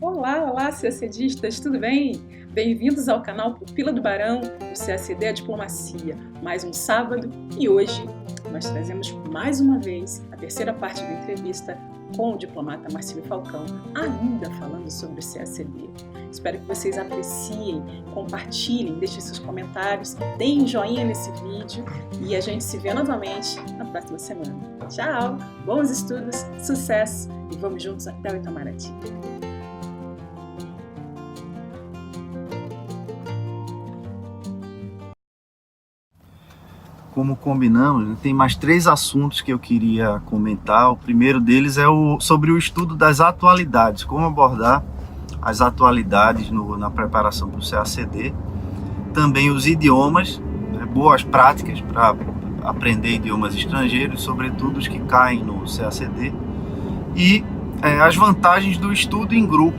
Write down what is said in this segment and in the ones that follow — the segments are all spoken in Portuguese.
Olá, CACDistas, tudo bem? Bem-vindos ao canal Pupila do Barão, do CACD a Diplomacia. Mais um sábado e hoje nós trazemos mais uma vez a terceira parte da entrevista com o diplomata Marcílio Falcão, ainda falando sobre o CACD. Espero que vocês apreciem, compartilhem, deixem seus comentários, deem joinha nesse vídeo e a gente se vê novamente na próxima semana. Tchau, bons estudos, sucesso e vamos juntos até o Itamaraty. Como combinamos, tem mais 3 assuntos que eu queria comentar. O primeiro deles é sobre o estudo das atualidades, como abordar as atualidades na preparação para o CACD. Também os idiomas, boas práticas para aprender idiomas estrangeiros, sobretudo os que caem no CACD. E as vantagens do estudo em grupo,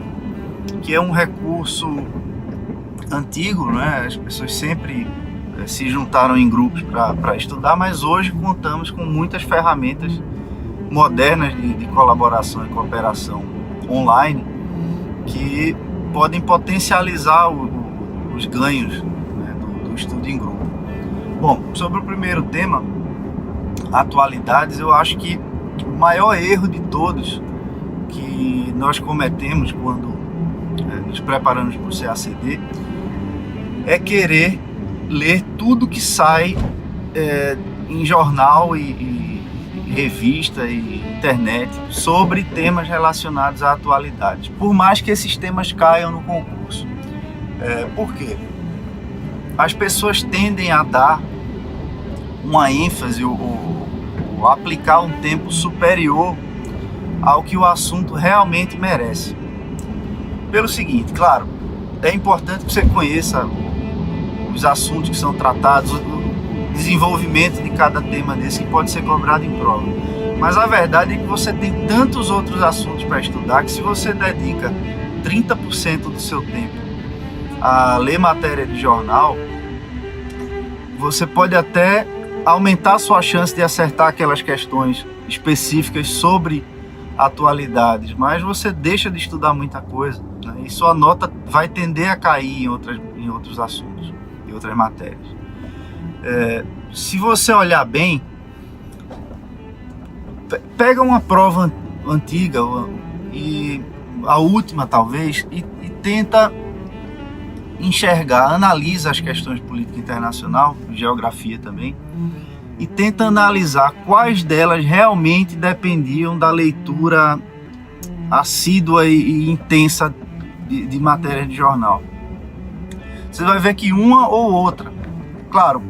que é um recurso antigo, né? As pessoas sempre se juntaram em grupos para estudar, mas hoje contamos com muitas ferramentas modernas de colaboração e cooperação online que podem potencializar os ganhos, né, do estudo em grupo. Bom, sobre o primeiro tema, atualidades, eu acho que o maior erro de todos que nós cometemos quando nos preparamos para o CACD é querer ler tudo que sai em jornal e revista e internet sobre temas relacionados à atualidade, por mais que esses temas caiam no concurso. Por quê? As pessoas tendem a dar uma ênfase ou aplicar um tempo superior ao que o assunto realmente merece. Pelo seguinte, claro, é importante que você conheça os assuntos que são tratados, o desenvolvimento de cada tema desse que pode ser cobrado em prova. Mas a verdade é que você tem tantos outros assuntos para estudar que se você dedica 30% do seu tempo a ler matéria de jornal, você pode até aumentar a sua chance de acertar aquelas questões específicas sobre atualidades, mas você deixa de estudar muita coisa, né? E sua nota vai tender a cair em outros assuntos, em outras matérias. Se você olhar bem, pega uma prova antiga e a última talvez e tenta enxergar, analisa as questões de política internacional, geografia também, e tenta analisar quais delas realmente dependiam da leitura assídua e intensa de matéria de jornal. Você vai ver que uma ou outra, claro,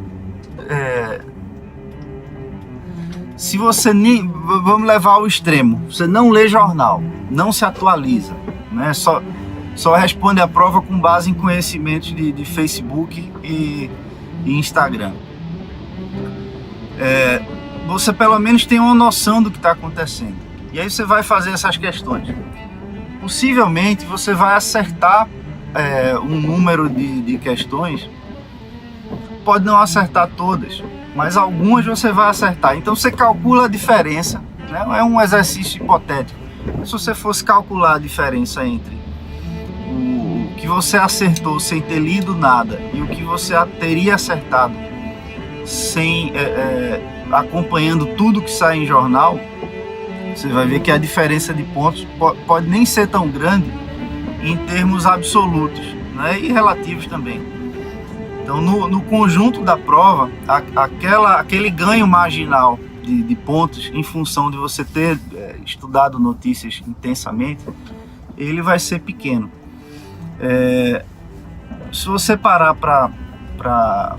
se você nem, vamos levar ao extremo, você não lê jornal, não se atualiza, né? Só responde a prova com base em conhecimentos de Facebook e Instagram. Você pelo menos tem uma noção do que está acontecendo. E aí você vai fazer essas questões. Possivelmente você vai acertar um número de questões, pode não acertar todas, mas algumas você vai acertar. Então você calcula a diferença, né? É um exercício hipotético. Se você fosse calcular a diferença entre o que você acertou sem ter lido nada e o que você teria acertado sem acompanhando tudo que sai em jornal, você vai ver que a diferença de pontos pode nem ser tão grande em termos absolutos, né, e relativos também. Então, no conjunto da prova, aquele ganho marginal de pontos em função de você ter estudado notícias intensamente, ele vai ser pequeno. Se você parar para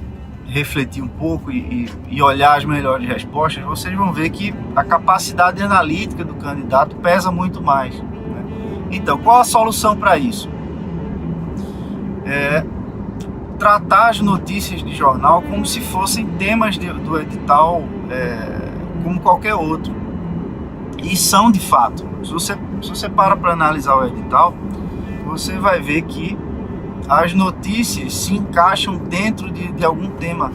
refletir um pouco e olhar as melhores respostas, vocês vão ver que a capacidade analítica do candidato pesa muito mais, né? Então, qual a solução para isso? Tratar as notícias de jornal como se fossem temas do edital, como qualquer outro. E são de fato. Se você para analisar o edital, você vai ver que as notícias se encaixam dentro de algum tema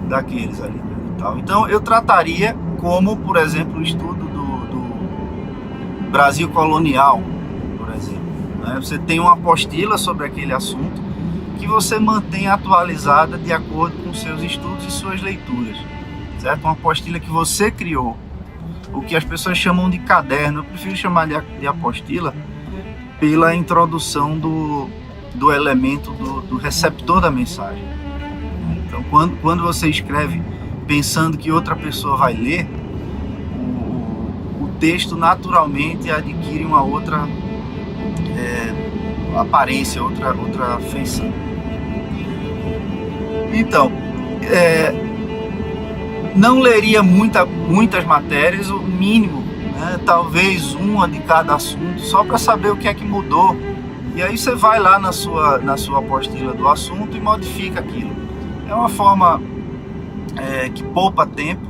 daqueles ali do edital. Então eu trataria como, por exemplo, o estudo do Brasil colonial, por exemplo. né? Você tem uma apostila sobre aquele assunto que você mantém atualizada de acordo com seus estudos e suas leituras, certo? Uma apostila que você criou, o que as pessoas chamam de caderno. Eu prefiro chamar de apostila pela introdução do elemento do receptor da mensagem. Então, quando você escreve pensando que outra pessoa vai ler, o texto naturalmente adquire uma outra aparência, outra feição. Então, não leria muitas matérias, o mínimo, né, talvez uma de cada assunto, só para saber o que é que mudou. E aí você vai lá na sua apostila do assunto e modifica aquilo. É uma forma que poupa tempo,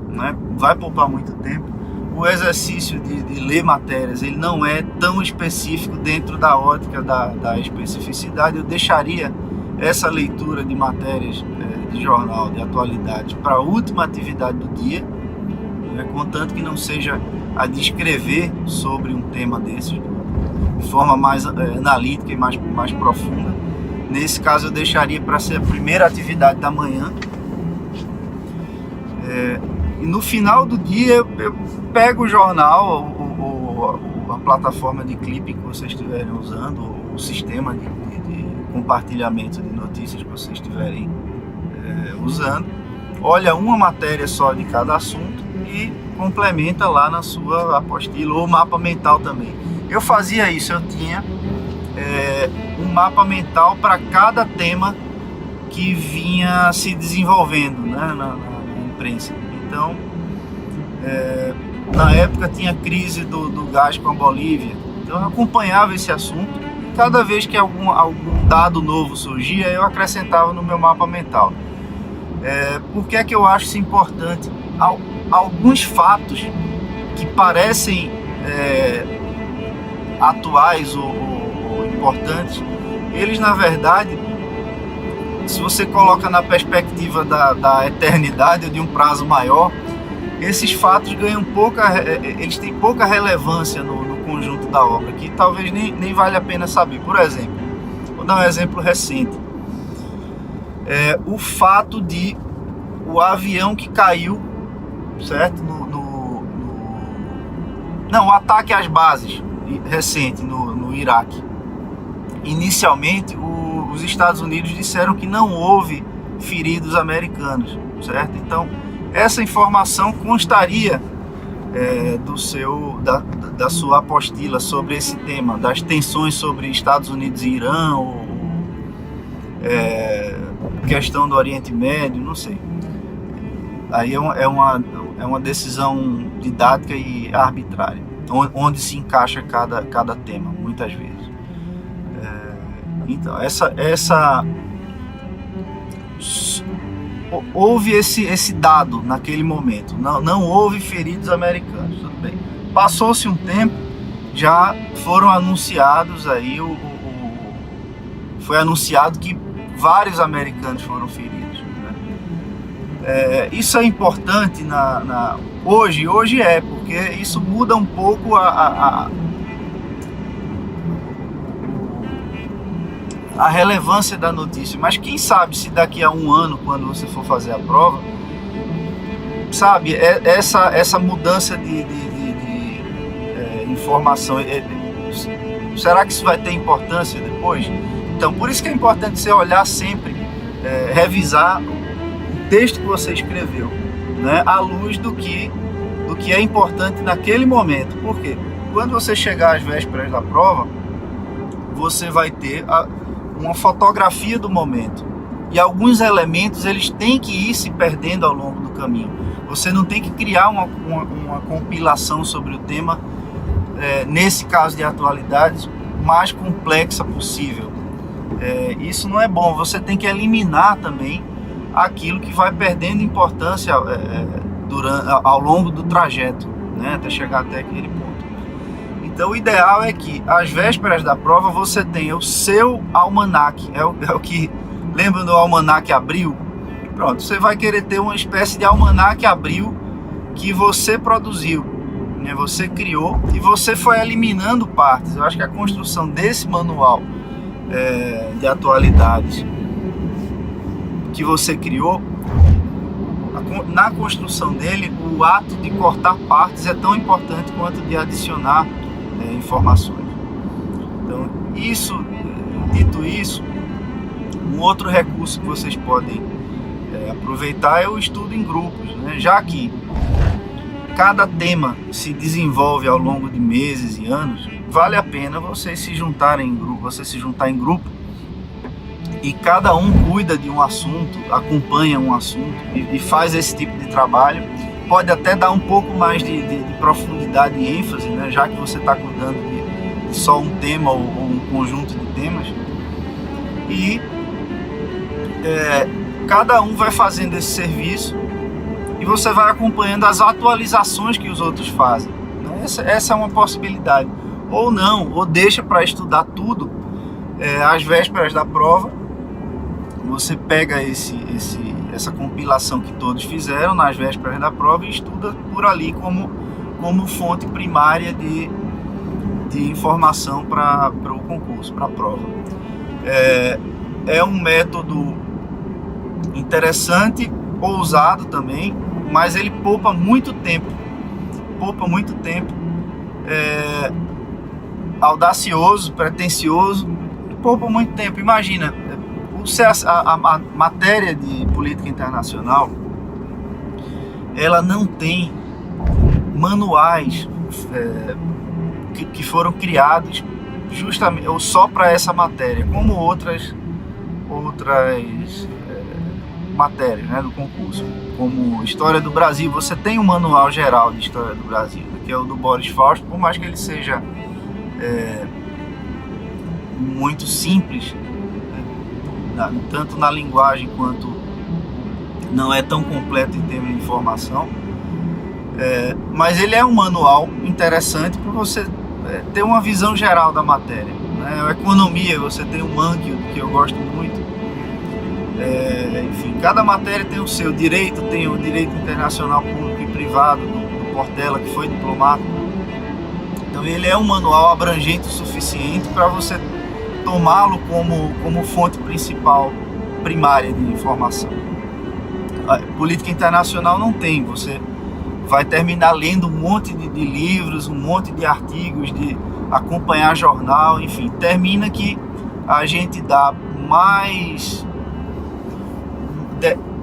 né? Vai poupar muito tempo. O exercício de ler matérias, ele não é tão específico dentro da ótica da especificidade. Eu deixaria essa leitura de matérias de jornal, de atualidades, para a última atividade do dia, né? Contanto que não seja a de escrever sobre um tema desses, de forma mais analítica e mais profunda. Nesse caso eu deixaria para ser a primeira atividade da manhã. E no final do dia eu pego o jornal, a plataforma de clipe que vocês estiverem usando, o sistema de compartilhamento de notícias que vocês estiverem usando, olha uma matéria só de cada assunto e complementa lá na sua apostila, ou mapa mental também. Eu fazia isso, eu tinha um mapa mental para cada tema que vinha se desenvolvendo, né, na imprensa. Então, na época tinha a crise do gás com a Bolívia, então eu acompanhava esse assunto e cada vez que algum dado novo surgia, eu acrescentava no meu mapa mental. Por que é que eu acho isso importante? Alguns fatos que parecem atuais ou importantes, eles na verdade, se você coloca na perspectiva da eternidade ou de um prazo maior, esses fatos eles têm pouca relevância no conjunto da obra, que talvez nem vale a pena saber. Por exemplo, vou dar um exemplo recente. O fato de o avião que caiu, certo? O ataque às bases recente no Iraque. Inicialmente, os Estados Unidos disseram que não houve feridos americanos, certo? Então, essa informação constaria da sua apostila sobre esse tema, das tensões sobre Estados Unidos e Irã, ou questão do Oriente Médio, não sei. Aí é uma decisão didática e arbitrária, onde se encaixa cada tema, muitas vezes. Então, houve esse dado naquele momento, não houve feridos americanos, tudo bem. Passou-se um tempo, já foram anunciados aí, foi anunciado que vários americanos foram feridos, né? Isso é importante hoje porque isso muda um pouco a relevância da notícia, mas quem sabe se daqui a um ano, quando você for fazer a prova, sabe, essa mudança de informação, será que isso vai ter importância depois? Então, por isso que é importante você olhar sempre, revisar o texto que você escreveu, né, à luz do que é importante naquele momento. Por quê? Quando você chegar às vésperas da prova, você vai ter uma fotografia do momento, e alguns elementos eles têm que ir se perdendo ao longo do caminho. Você não tem que criar uma compilação sobre o tema, nesse caso de atualidades, mais complexa possível. Isso não é bom. Você tem que eliminar também aquilo que vai perdendo importância ao longo do trajeto, né, até chegar até aquele ponto. Então o ideal é que às vésperas da prova você tenha o seu almanaque, é o que lembra do almanaque Abril? Pronto, você vai querer ter uma espécie de almanaque Abril que você produziu, né? Você criou e você foi eliminando partes. Eu acho que a construção desse manual de atualidades que você criou, na construção dele, o ato de cortar partes é tão importante quanto de adicionar informações. Então, dito isso, um outro recurso que vocês podem aproveitar é o estudo em grupos, né? Já que cada tema se desenvolve ao longo de meses e anos, vale a pena você se juntar em grupo e cada um cuida de um assunto, acompanha um assunto e faz esse tipo de trabalho. Pode até dar um pouco mais de profundidade e ênfase, né? Já que você está cuidando de só um tema ou um conjunto de temas. E cada um vai fazendo esse serviço e você vai acompanhando as atualizações que os outros fazem. Essa é uma possibilidade. Ou não, ou deixa para estudar tudo às vésperas da prova. Você pega essa compilação que todos fizeram nas vésperas da prova e estuda por ali como fonte primária de informação para o concurso, para a prova. É um método interessante, ousado também, mas ele poupa muito tempo, audacioso, pretensioso, poupa muito tempo. Imagina, a matéria de política internacional, ela não tem manuais que foram criados justamente ou só para essa matéria, como outras matérias, né, do concurso. Como História do Brasil, você tem um manual geral de História do Brasil, que é o do Boris Fausto, por mais que ele seja muito simples, tanto na linguagem quanto não é tão completo em termos de informação, mas ele é um manual interessante para você ter uma visão geral da matéria, né? A economia, você tem o Mankio, que eu gosto muito. Enfim, cada matéria tem o seu direito, tem o direito internacional público e privado do Portela, que foi diplomata. Então ele é um manual abrangente o suficiente para você tomá-lo como fonte principal, primária de informação. A política internacional não tem, você vai terminar lendo um monte de livros, um monte de artigos, de acompanhar jornal, enfim, termina que a gente dá mais,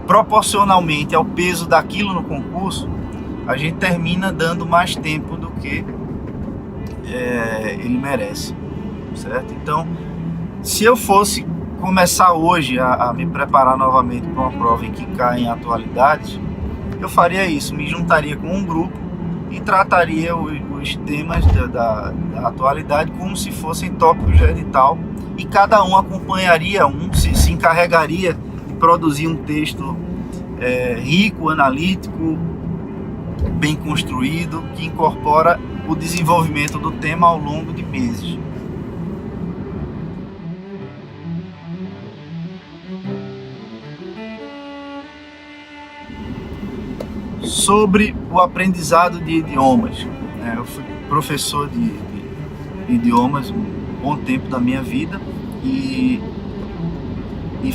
proporcionalmente ao peso daquilo no concurso, a gente termina dando mais tempo do que ele merece, certo? Então, se eu fosse começar hoje a me preparar novamente para uma prova em que caem atualidades, eu faria isso, me juntaria com um grupo e trataria os temas da atualidade como se fossem tópicos de edital, e cada um acompanharia se encarregaria de produzir um texto rico, analítico, bem construído, que incorpora o desenvolvimento do tema ao longo de meses. Sobre o aprendizado de idiomas, eu fui professor de idiomas um bom tempo da minha vida e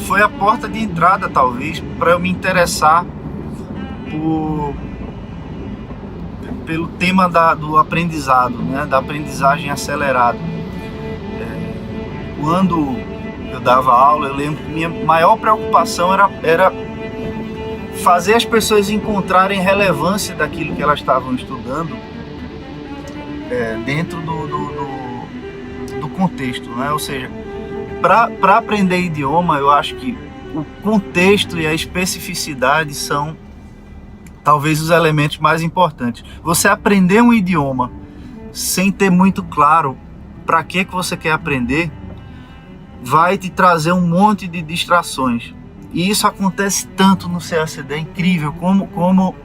foi a porta de entrada, talvez, para eu me interessar pelo tema do aprendizado, né, da aprendizagem acelerada. Quando eu dava aula, eu lembro que minha maior preocupação era fazer as pessoas encontrarem relevância daquilo que elas estavam estudando dentro do contexto, né? Ou seja, para aprender idioma, eu acho que o contexto e a especificidade são talvez os elementos mais importantes. Você aprender um idioma sem ter muito claro para que você quer aprender vai te trazer um monte de distrações. E isso acontece tanto no CACD, é incrível como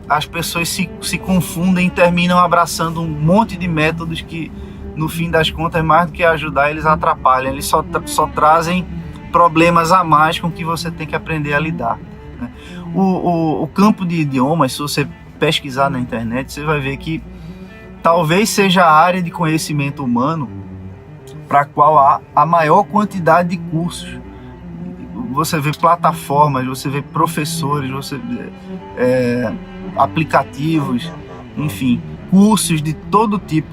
as pessoas se confundem e terminam abraçando um monte de métodos que, no fim das contas, mais do que ajudar, eles atrapalham. Eles só trazem problemas a mais com que você tem que aprender a lidar, né? O campo de idiomas, se você pesquisar na internet, você vai ver que talvez seja a área de conhecimento humano para a qual há a maior quantidade de cursos. Você vê plataformas, você vê professores, você vê aplicativos, enfim, cursos de todo tipo.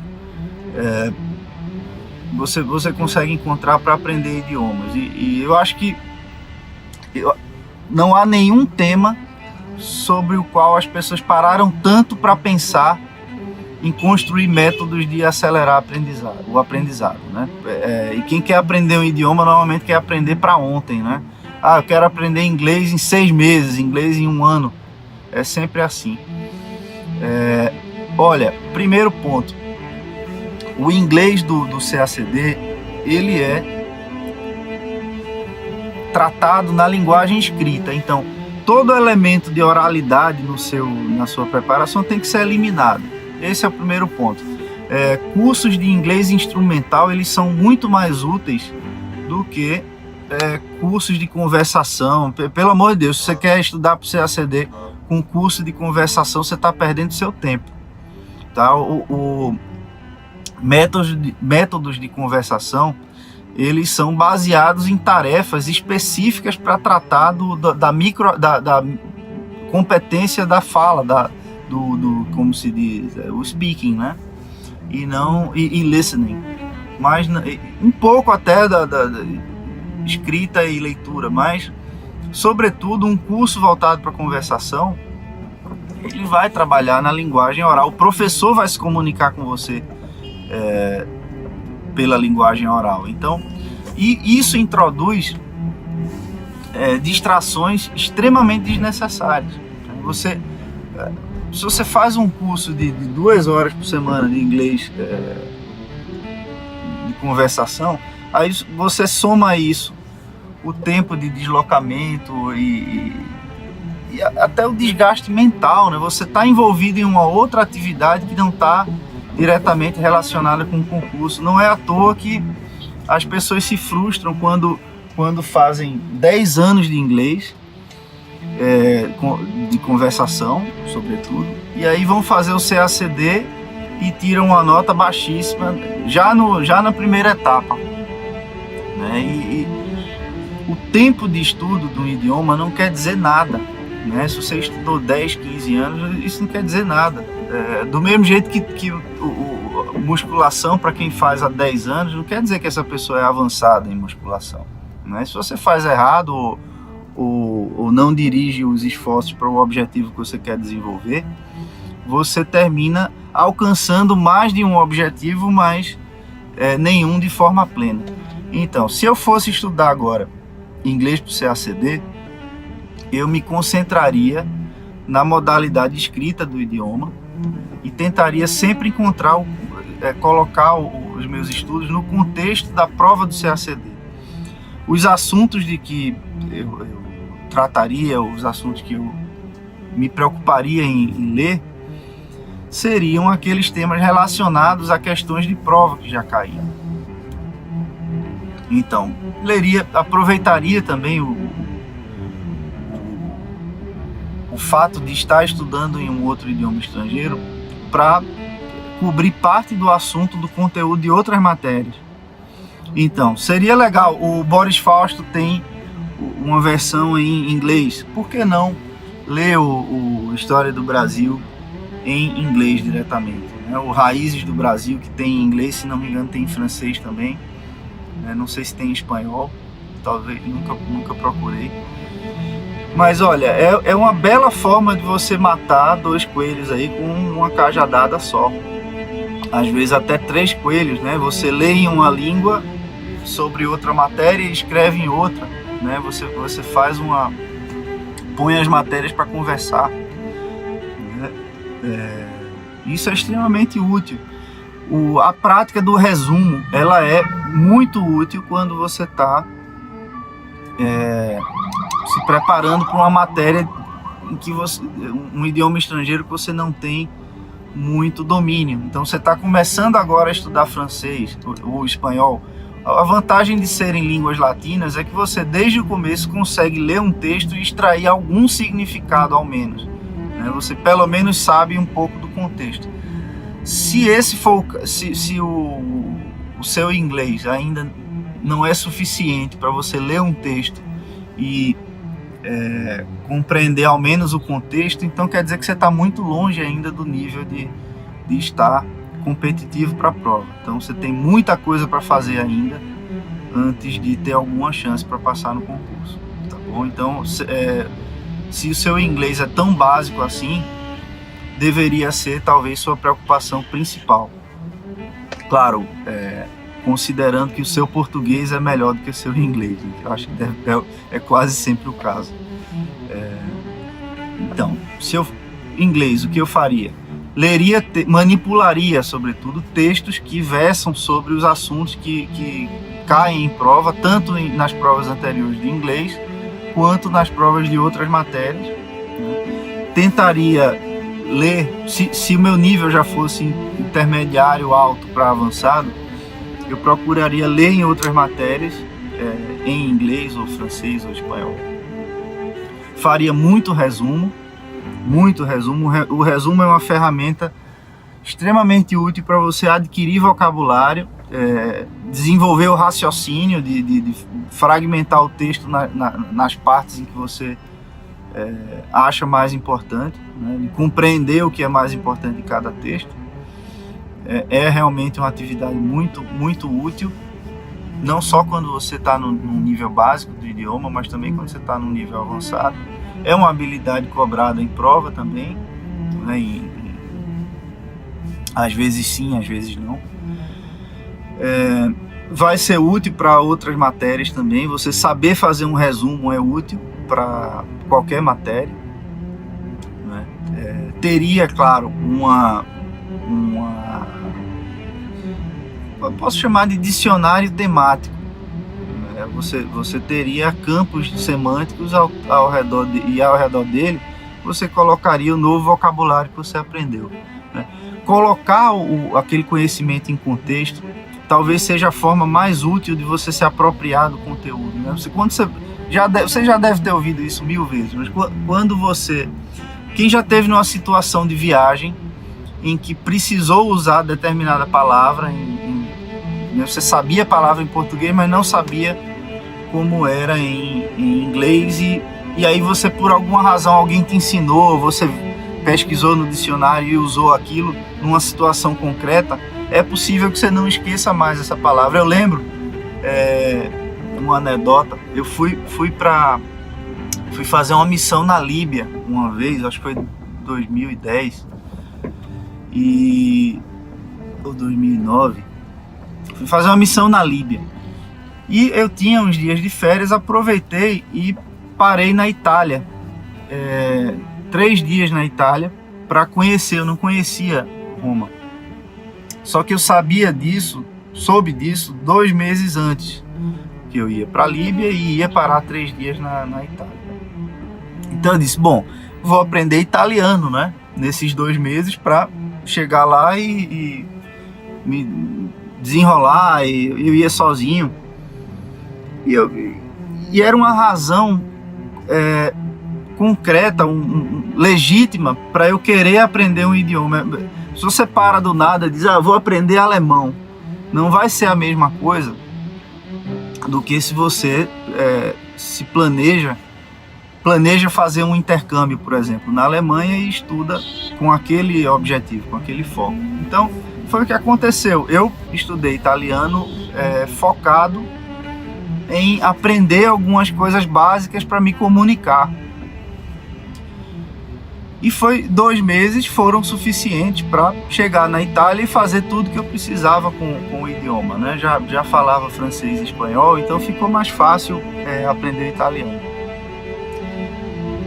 Você consegue encontrar para aprender idiomas. E eu acho que não há nenhum tema sobre o qual as pessoas pararam tanto para pensar em construir métodos de acelerar o aprendizado, né? E quem quer aprender um idioma normalmente quer aprender para ontem, né? Eu quero aprender inglês em 6 meses, inglês em 1 ano. É sempre assim. Olha, primeiro ponto, o inglês do CACD, ele é tratado na linguagem escrita, então todo elemento de oralidade na sua preparação tem que ser eliminado. Esse é o primeiro ponto. Cursos de inglês instrumental, eles são muito mais úteis do que cursos de conversação. Pelo amor de Deus, se você quer estudar para o CACD com curso de conversação, você está perdendo seu tempo. Tá? Métodos de conversação, eles são baseados em tarefas específicas para tratar da competência da fala, como se diz, o speaking, né? E listening, mas um pouco até da escrita e leitura, mas sobretudo um curso voltado para conversação, ele vai trabalhar na linguagem oral. O professor vai se comunicar com você pela linguagem oral. Então, e isso introduz distrações extremamente desnecessárias. Se você faz um curso de 2 horas por semana de inglês de conversação, aí você soma isso, o tempo de deslocamento e até o desgaste mental, né? Você está envolvido em uma outra atividade que não está diretamente relacionada com o concurso. Não é à toa que as pessoas se frustram quando fazem 10 anos de inglês, de conversação, sobretudo, e aí vão fazer o CACD e tiram uma nota baixíssima já na primeira etapa, né? E o tempo de estudo do idioma não quer dizer nada, né? Se você estudou 10, 15 anos, isso não quer dizer nada. Do mesmo jeito que musculação, para quem faz há 10 anos, não quer dizer que essa pessoa é avançada em musculação, né? Se você faz errado ou não dirige os esforços para o objetivo que você quer desenvolver, você termina alcançando mais de um objetivo, mas nenhum de forma plena. Então, se eu fosse estudar agora inglês para o CACD, eu me concentraria na modalidade escrita do idioma e tentaria sempre colocar os meus estudos no contexto da prova do CACD. Os assuntos de que eu trataria, os assuntos que eu me preocuparia em ler, seriam aqueles temas relacionados a questões de prova que já caíram. Então, aproveitaria também o fato de estar estudando em um outro idioma estrangeiro para cobrir parte do assunto, do conteúdo de outras matérias. Então, seria legal, o Boris Fausto tem uma versão em inglês, por que não ler o História do Brasil em inglês diretamente, né? O Raízes do Brasil, que tem em inglês, se não me engano tem em francês também, né? Não sei se tem em espanhol, talvez, nunca procurei. Mas olha, é uma bela forma de você matar 2 coelhos aí com uma cajadada só. Às vezes até 3 coelhos, né? Você lê em uma língua sobre outra matéria e escreve em outra, né? Você põe as matérias para conversar, né? Isso é extremamente útil. A prática do resumo, ela é muito útil quando você está se preparando para uma matéria em que um idioma estrangeiro que você não tem muito domínio. Então você está começando agora a estudar francês ou espanhol. A vantagem de serem línguas latinas é que você desde o começo consegue ler um texto e extrair algum significado ao menos, né? Você pelo menos sabe um pouco do contexto. Se esse for, se o seu inglês ainda não é suficiente para você ler um texto e compreender ao menos o contexto, então quer dizer que você está muito longe ainda do nível de estar competitivo para a prova. Então você tem muita coisa para fazer ainda antes de ter alguma chance para passar no concurso, tá bom? Então, se o seu inglês é tão básico assim, deveria ser talvez sua preocupação principal. Claro, considerando que o seu português é melhor do que o seu inglês, eu acho que é quase sempre o caso. Então, inglês, o que eu faria? Leria, manipularia, sobretudo, textos que versam sobre os assuntos que caem em prova, tanto nas provas anteriores de inglês, quanto nas provas de outras matérias, né? Tentaria ler, se o meu nível já fosse intermediário, alto para avançado, eu procuraria ler em outras matérias, em inglês, ou francês, ou espanhol. Faria muito resumo. O resumo é uma ferramenta extremamente útil para você adquirir vocabulário, desenvolver o raciocínio, de fragmentar o texto nas partes em que você acha mais importante, né, de compreender o que é mais importante em cada texto. É realmente uma atividade muito, muito útil, não só quando você está no nível básico do idioma, mas também quando você está no nível avançado. É uma habilidade cobrada em prova também, né? Às vezes sim, às vezes não. Vai ser útil para outras matérias também. Você saber fazer um resumo é útil para qualquer matéria, né? Teria, claro, eu posso chamar de dicionário temático. Você teria campos semânticos ao redor dele, você colocaria o novo vocabulário que você aprendeu, né? Colocar aquele conhecimento em contexto talvez seja a forma mais útil de você se apropriar do conteúdo, né? Você já deve ter ouvido isso 1000 vezes, mas quem já teve numa situação de viagem em que precisou usar determinada palavra, você sabia a palavra em português, mas não sabia como era em inglês, e aí você, por alguma razão, alguém te ensinou, você pesquisou no dicionário e usou aquilo numa situação concreta, é possível que você não esqueça mais essa palavra. Eu lembro uma anedota. Eu fui fazer uma missão na Líbia uma vez, acho que foi em 2010 ou 2009. Fui fazer uma missão na Líbia e eu tinha uns dias de férias, aproveitei e parei na Itália, 3 dias na Itália para conhecer. Eu não conhecia Roma, só que eu soube disso 2 meses antes, que eu ia para a Líbia e ia parar 3 dias na Itália. Então eu disse, bom, vou aprender italiano, né, nesses 2 meses para chegar lá e me desenrolar, e eu ia sozinho. E era uma razão concreta, legítima, para eu querer aprender um idioma. Se você para do nada e diz, vou aprender alemão, não vai ser a mesma coisa do que se você se planeja fazer um intercâmbio, por exemplo, na Alemanha, e estuda com aquele objetivo, com aquele foco. Então, foi o que aconteceu. Eu estudei italiano focado em aprender algumas coisas básicas para me comunicar. E 2 meses foram suficientes para chegar na Itália e fazer tudo que eu precisava com o idioma, né? Já falava francês e espanhol, então ficou mais fácil aprender italiano.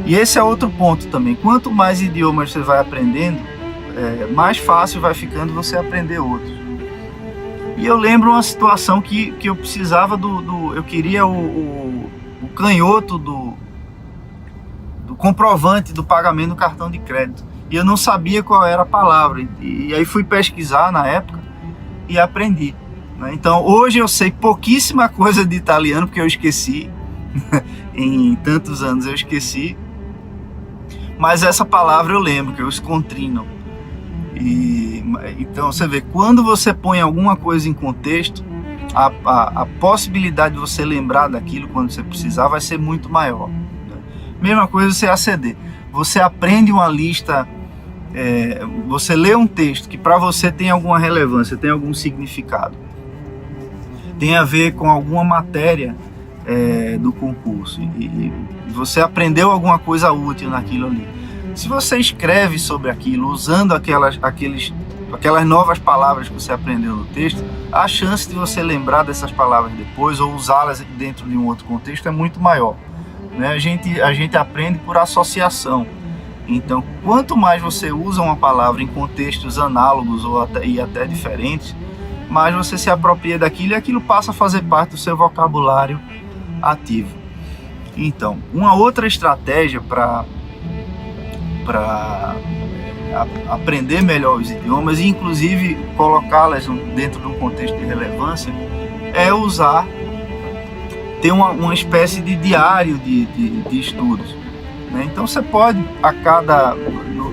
E esse é outro ponto também. Quanto mais idiomas você vai aprendendo, mais fácil vai ficando você aprender outros. E eu lembro uma situação que eu precisava eu queria o canhoto do comprovante do pagamento do cartão de crédito, e eu não sabia qual era a palavra, e aí fui pesquisar na época e aprendi, né? Então hoje eu sei pouquíssima coisa de italiano, porque eu esqueci. Em tantos anos eu esqueci, mas essa palavra eu lembro, que é o escontrino. Então você vê, quando você põe alguma coisa em contexto, a possibilidade de você lembrar daquilo quando você precisar vai ser muito maior, né? Mesma coisa o CACD. Você aprende uma lista, você lê um texto que para você tem alguma relevância, tem algum significado, tem a ver com alguma matéria do concurso, e você aprendeu alguma coisa útil naquilo ali. Se você escreve sobre aquilo, usando aquelas novas palavras que você aprendeu no texto, a chance de você lembrar dessas palavras depois ou usá-las dentro de um outro contexto é muito maior, né? A gente aprende por associação. Então, quanto mais você usa uma palavra em contextos análogos e até diferentes, mais você se apropria daquilo e aquilo passa a fazer parte do seu vocabulário ativo. Então, uma outra estratégia para aprender melhor os idiomas e inclusive colocá-las dentro de um contexto de relevância é ter uma espécie de diário de estudos, né? Então você pode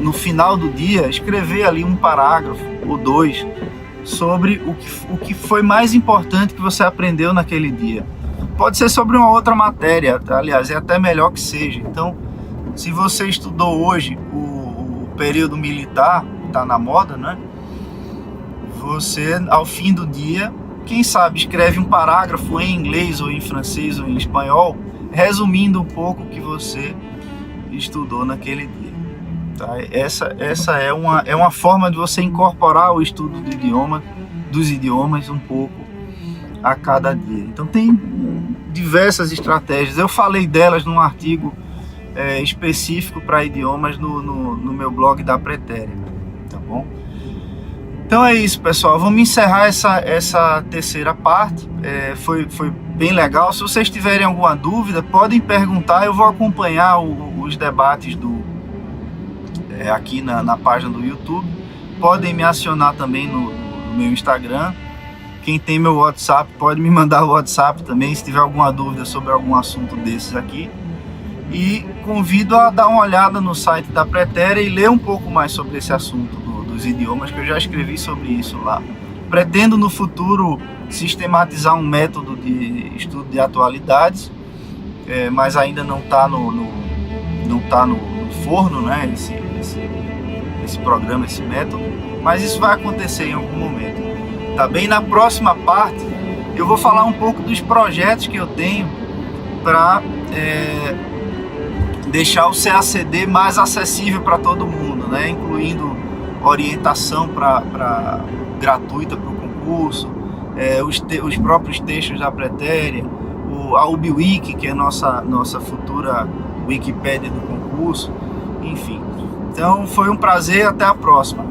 no final do dia escrever ali um parágrafo ou dois sobre o que foi mais importante que você aprendeu naquele dia. Pode ser sobre uma outra matéria, aliás, é até melhor que seja. Então, se você estudou hoje o período militar, está na moda, né? Você, ao fim do dia, quem sabe escreve um parágrafo em inglês ou em francês ou em espanhol, resumindo um pouco o que você estudou naquele dia. Tá? Essa é uma forma de você incorporar o estudo dos idiomas um pouco a cada dia. Então tem diversas estratégias. Eu falei delas num artigo específico para idiomas no meu blog da Pretéria, tá bom? Então é isso, pessoal. Vamos encerrar essa terceira parte. Foi bem legal. Se vocês tiverem alguma dúvida, podem perguntar. Eu vou acompanhar os debates aqui na página do YouTube. Podem me acionar também no meu Instagram. Quem tem meu WhatsApp pode me mandar o WhatsApp também, se tiver alguma dúvida sobre algum assunto desses aqui. E convido a dar uma olhada no site da Pretéria e ler um pouco mais sobre esse assunto dos idiomas, que eu já escrevi sobre isso lá. Pretendo no futuro sistematizar um método de estudo de atualidades, mas ainda não está no forno, né, esse programa, esse método, mas isso vai acontecer em algum momento. Tá bem? Na próxima parte eu vou falar um pouco dos projetos que eu tenho para deixar o CACD mais acessível para todo mundo, né? Incluindo orientação gratuita para o concurso, os próprios textos da Pretéria, a UbiWiki, que é nossa futura Wikipédia do concurso, enfim. Então foi um prazer, até a próxima.